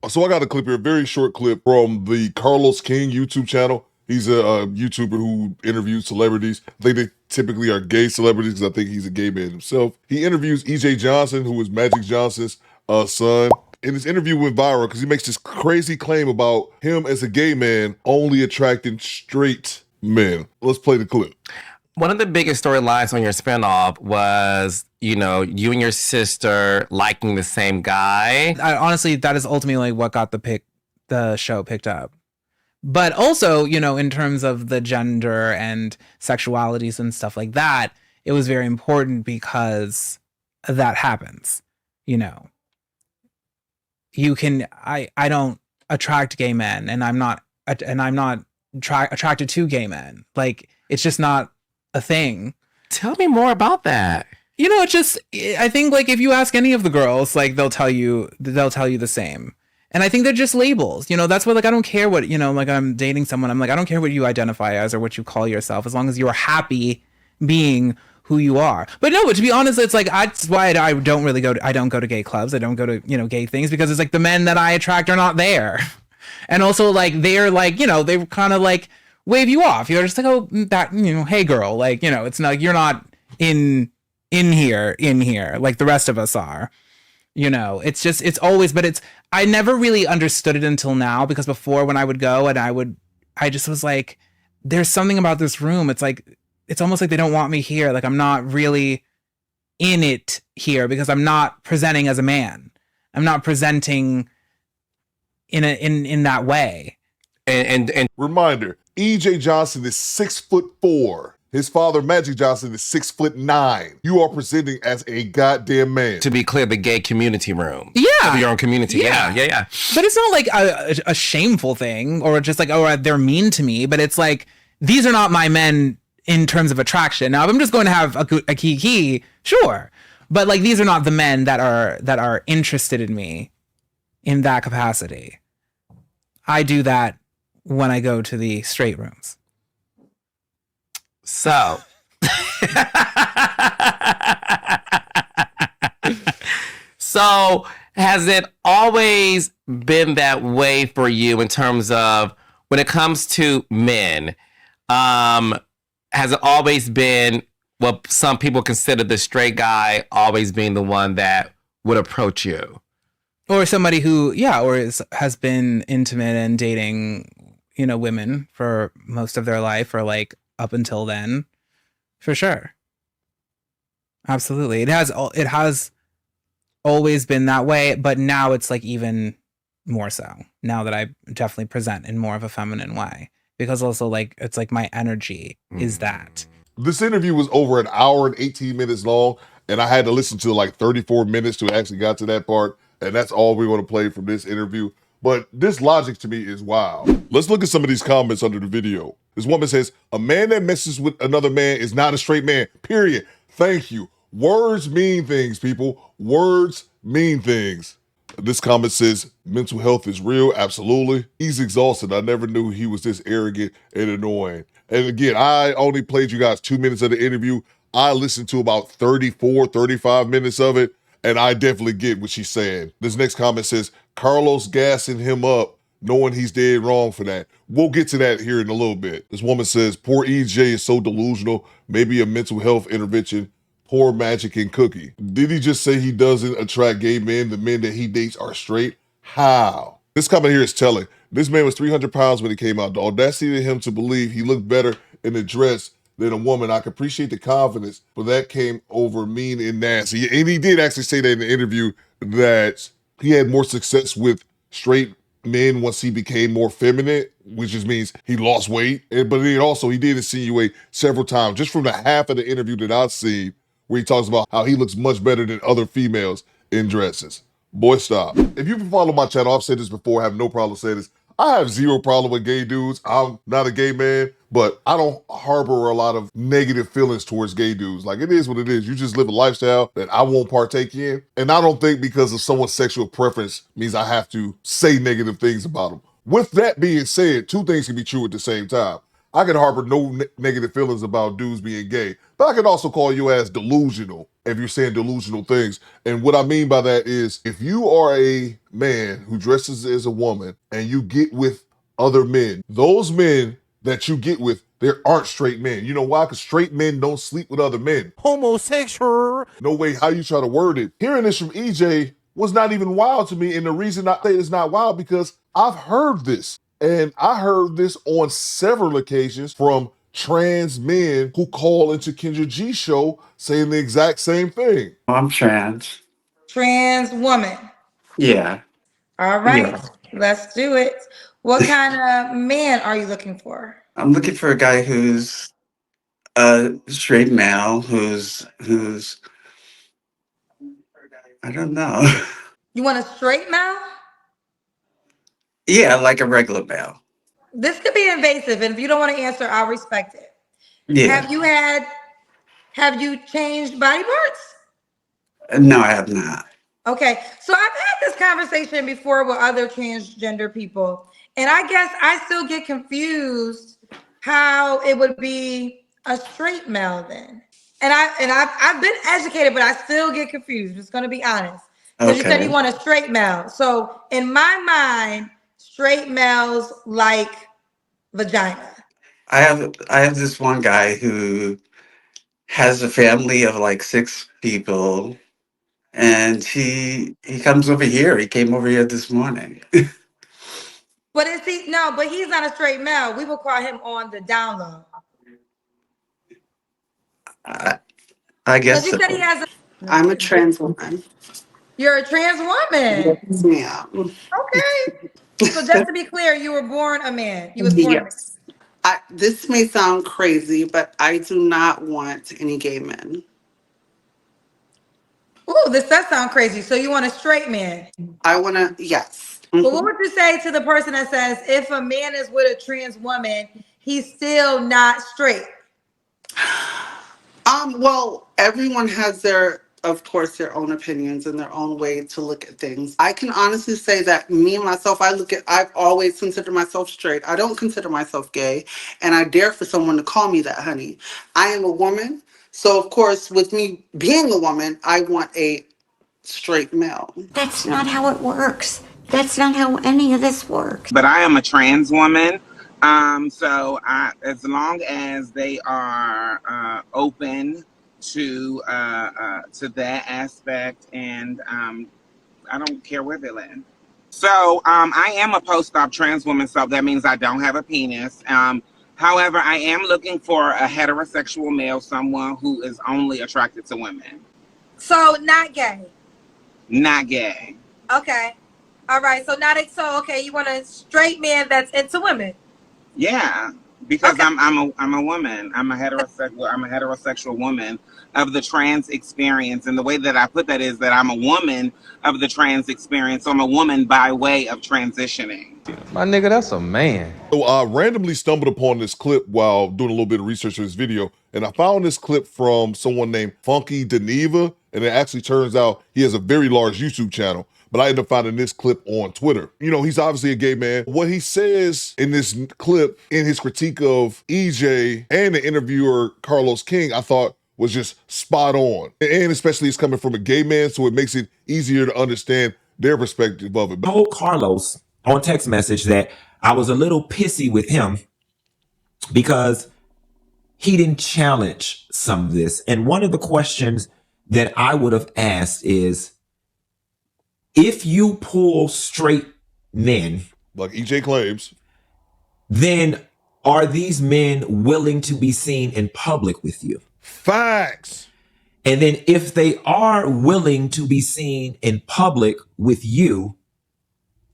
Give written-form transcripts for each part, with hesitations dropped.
So I got a clip here, a very short clip from the Carlos King YouTube channel. He's a YouTuber who interviews celebrities. I think they typically are gay celebrities because I think he's a gay man himself. He interviews EJ Johnson, who is Magic Johnson's son. And this interview went viral because he makes this crazy claim about him as a gay man only attracting straight men. Let's play the clip. One of the biggest storylines on your spinoff was, you know, you and your sister liking the same guy. Honestly, that is ultimately what got the show picked up. But also, you know, in terms of the gender and sexualities and stuff like that, it was very important because that happens, you know. I don't attract gay men, and I'm not attracted to gay men. Like, it's just not a thing. Tell me more about that. You know, I think, like, if you ask any of the girls, like, they'll tell you the same. And I think they're just labels. You know, that's what, like, I don't care what, you know, like, I'm dating someone. I'm like, I don't care what you identify as or what you call yourself, as long as you are happy being who you are. But no, but to be honest, it's like, that's why I don't go to gay clubs. I don't go to, you know, gay things, because it's like the men that I attract are not there. And also, like, they're like, you know, they kind of like wave you off. You're just like, oh, that, you know, hey girl, like, you know, it's not, you're not in here like the rest of us are. You know, it's just, it's always, but it's, I never really understood it until now, because before, when I would go and I just was like, there's something about this room. It's like, it's almost like they don't want me here. Like, I'm not really in it here because I'm not presenting as a man. I'm not presenting in that way. And reminder, EJ Johnson is 6'4". His father, Magic Johnson, is 6'9". You are presenting as a goddamn man. To be clear, the gay community room. Yeah. Of your own community. Yeah. But it's not like a shameful thing, or just like, oh, they're mean to me. But it's like, these are not my men in terms of attraction. Now, if I'm just going to have a kiki, sure. But like, these are not the men that are interested in me in that capacity. I do that when I go to the straight rooms. So, has it always been that way for you in terms of when it comes to men? Has it always been what some people consider the straight guy always being the one that would approach you? Or somebody who, has been intimate and dating, you know, women for most of their life, or like up until then, for sure. Absolutely. It has always been that way, but now it's like even more so, now that I definitely present in more of a feminine way, because also, like, it's like my energy is that. This interview was over an hour and 18 minutes long, and I had to listen to like 34 minutes to actually got to that part, and that's all we're going to play from this interview. But this logic to me is wild. Let's look at some of these comments under the video. This woman says, a man that messes with another man is not a straight man, period. Thank you. Words mean things, people. Words mean things. This comment says, mental health is real, absolutely. He's exhausted. I never knew he was this arrogant and annoying. And again, I only played you guys 2 minutes of the interview. I listened to about 34, 35 minutes of it, and I definitely get what she's saying. This next comment says, Carlos gassing him up, knowing he's dead wrong for that. We'll get to that here in a little bit. This woman says, poor EJ is so delusional, maybe a mental health intervention. Poor Magic and Cookie. Did he just say he doesn't attract gay men? The men that he dates are straight? How? This comment here is telling. This man was 300 pounds when he came out. The audacity of him to believe he looked better in a dress than a woman. I can appreciate the confidence, but that came over mean and nasty. And he did actually say that in the interview, that he had more success with straight men once he became more feminine, which just means he lost weight. But then also he did insinuate several times, just from the half of the interview that I've seen, where he talks about how he looks much better than other females in dresses. Boy, stop. If you've been following my channel, I've said this before, I have no problem saying this. I have zero problem with gay dudes. I'm not a gay man, but I don't harbor a lot of negative feelings towards gay dudes. Like, it is what it is. You just live a lifestyle that I won't partake in. And I don't think because of someone's sexual preference means I have to say negative things about them. With that being said, two things can be true at the same time. I can harbor no negative feelings about dudes being gay, but I can also call you as delusional if you're saying delusional things. And what I mean by that is if you are a man who dresses as a woman and you get with other men, those men that you get with, there aren't straight men. You know why? Because straight men don't sleep with other men. Homosexual. No way how you try to word it. Hearing this from EJ was not even wild to me. And the reason I say it's not wild because I've heard this. And I heard this on several occasions from trans men who call into Kendra G's show saying the exact same thing. I'm trans. Trans woman. Yeah. All right, Yeah. let's do it. What kind of man are you looking for? I'm looking for a guy who's a straight male, who's I don't know. You want a straight male? Yeah, like a regular male. This could be invasive, and if you don't want to answer, I'll respect it. Yeah. Have you changed body parts? No, I have not. Okay, so I've had this conversation before with other transgender people, and I guess I still get confused how it would be a straight male then. And I've been educated, but I still get confused. I'm just gonna be honest. Because you said you want a straight male. So in my mind, straight males like vagina. I have this one guy who has a family of like 6 people, and he comes over here. He came over here this morning. But he's not a straight male. We will call him on the down low. I guess You so. said he has a I'm a trans woman. You're a trans woman. Yes, ma'am. Okay. So just to be clear, you were born a man. You was born a man. Yes. This may sound crazy, but I do not want any gay men. Ooh, this does sound crazy. So you want a straight man. I want to, yes. But what would you say to the person that says if a man is with a trans woman, he's still not straight? Well, everyone has of course, their own opinions and their own way to look at things. I can honestly say that me and myself, I've always considered myself straight. I don't consider myself gay, and I dare for someone to call me that, honey. I am a woman. So, of course, with me being a woman, I want a straight male. That's not how it works. That's not how any of this works. But I am a trans woman. So as long as they are open to that aspect, and I don't care where they live. So I am a post-op trans woman, so that means I don't have a penis. However, I am looking for a heterosexual male, someone who is only attracted to women. So not gay. Not gay. Okay. All right. So okay, you want a straight man that's into women. Yeah, because Okay. I'm a woman. I'm a heterosexual woman of the trans experience, and the way that I put that is that I'm a woman of the trans experience. So I'm a woman by way of transitioning. My nigga, that's a man. So I randomly stumbled upon this clip while doing a little bit of research for this video, and I found this clip from someone named Funky Deneva, and it actually turns out he has a very large YouTube channel. But I ended up finding this clip on Twitter. You know, he's obviously a gay man. What he says in this clip, in his critique of EJ and the interviewer Carlos King, I thought was just spot on. And especially it's coming from a gay man, so it makes it easier to understand their perspective of it. I told Carlos on text message that I was a little pissy with him because he didn't challenge some of this. And one of the questions that I would have asked is, if you pull straight men, like EJ claims, then are these men willing to be seen in public with you? Facts. And then if they are willing to be seen in public with you,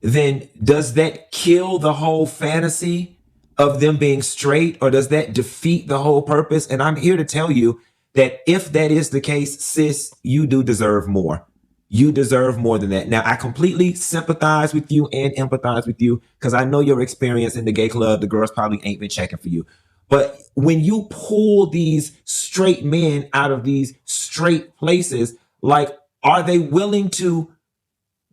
then does that kill the whole fantasy of them being straight, or does that defeat the whole purpose? And I'm here to tell you that if that is the case, sis, you do deserve more. You deserve more than that. Now, I completely sympathize with you and empathize with you because I know your experience in the gay club, the girls probably ain't been checking for you. But when you pull these straight men out of these straight places, like, are they willing to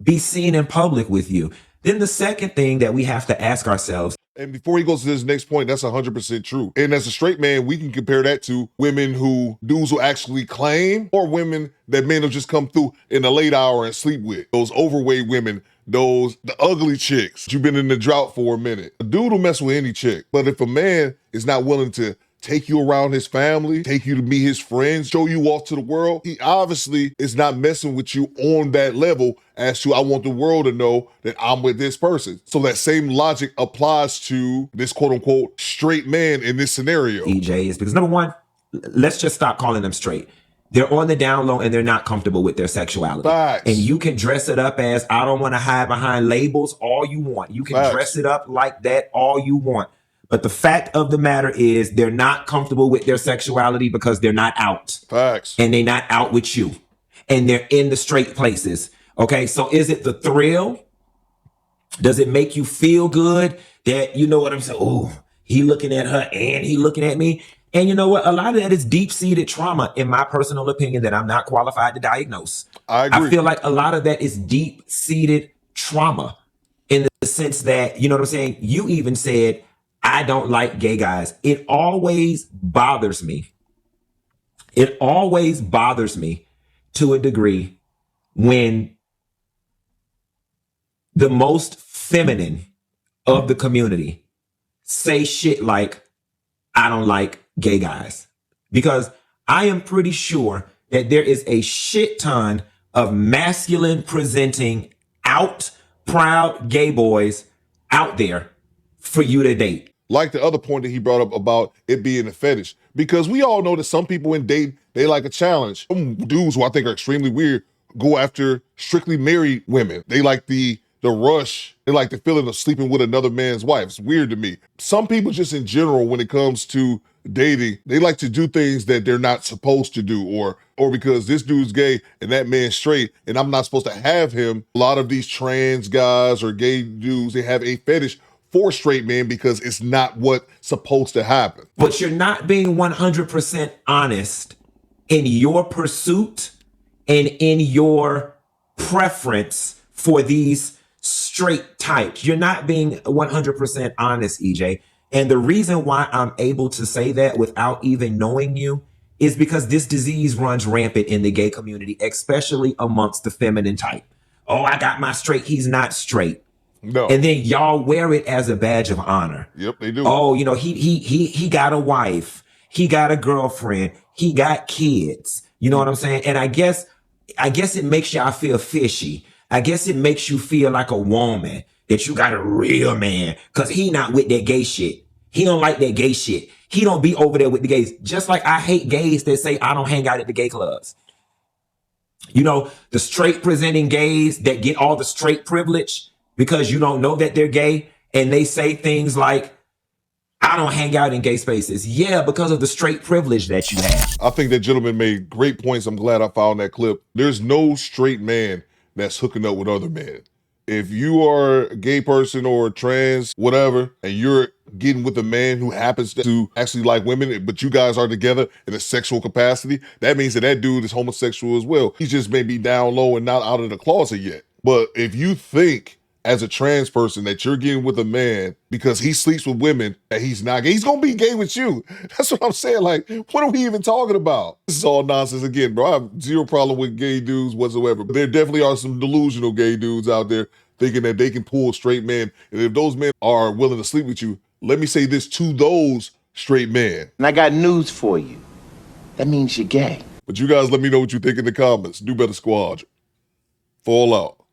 be seen in public with you? Then the second thing that we have to ask ourselves And before he goes to his next point, that's 100% true. And as a straight man, we can compare that to women who dudes will actually claim, or women that men will just come through in the late hour and sleep with. Those overweight women, the ugly chicks. You've been in the drought for a minute. A dude will mess with any chick. But if a man is not willing to take you around his family, take you to meet his friends, show you off to the world, he obviously is not messing with you on that level as to I want the world to know that I'm with this person. So that same logic applies to this quote unquote straight man in this scenario. EJ, is because number one, let's just stop calling them straight. They're on the down low and they're not comfortable with their sexuality. Facts. And you can dress it up as I don't want to hide behind labels all you want. You can Facts. dress it up like that all you want. But the fact of the matter is they're not comfortable with their sexuality because they're not out. Facts. And they're not out with you. And they're in the straight places. Okay, so is it the thrill? Does it make you feel good that, you know what I'm saying? Oh, he looking at her and he looking at me. And you know what? A lot of that is deep-seated trauma, in my personal opinion, that I'm not qualified to diagnose. I agree. I feel like a lot of that is deep-seated trauma in the sense that, you know what I'm saying? You even said, I don't like gay guys. It always bothers me. It always bothers me to a degree when the most feminine of the community say shit like, I don't like gay guys. Because I am pretty sure that there is a shit ton of masculine presenting out proud gay boys out there for you to date. Like the other point that he brought up about it being a fetish, because we all know that some people in dating, they like a challenge. Some dudes who I think are extremely weird go after strictly married women. They like the rush. They like the feeling of sleeping with another man's wife. It's weird to me. Some people just in general, when it comes to dating, they like to do things that they're not supposed to do, or because this dude's gay and that man's straight and I'm not supposed to have him. A lot of these trans guys or gay dudes, they have a fetish for straight men because it's not what's supposed to happen. But you're not being 100% honest in your pursuit and in your preference for these straight types. You're not being 100% honest, EJ. And the reason why I'm able to say that without even knowing you is because this disease runs rampant in the gay community, especially amongst the feminine type. Oh, I got my straight. He's not straight. No. And then y'all wear it as a badge of honor. Yep, they do. Oh, you know, he got a wife. He got a girlfriend. He got kids. You know what I'm saying? And I guess it makes y'all feel fishy. I guess it makes you feel like a woman, that you got a real man, because he not with that gay shit. He don't like that gay shit. He don't be over there with the gays. Just like I hate gays that say I don't hang out at the gay clubs. You know, the straight presenting gays that get all the straight privilege because you don't know that they're gay, and they say things like, I don't hang out in gay spaces. Yeah, because of the straight privilege that you have. I think that gentleman made great points. I'm glad I found that clip. There's no straight man that's hooking up with other men. If you are a gay person or trans, whatever, and you're getting with a man who happens to actually like women, but you guys are together in a sexual capacity, that means that that dude is homosexual as well. He just may be down low and not out of the closet yet. But if you think as a trans person that you're getting with a man because he sleeps with women, that he's not gay, he's gonna be gay with you. That's what I'm saying. Like, what are we even talking about? This is all nonsense again, bro. I have zero problem with gay dudes whatsoever. But there definitely are some delusional gay dudes out there thinking that they can pull straight men. And if those men are willing to sleep with you, let me say this to those straight men. And I got news for you. That means you're gay. But you guys let me know what you think in the comments. Do Better Squad. Fall out.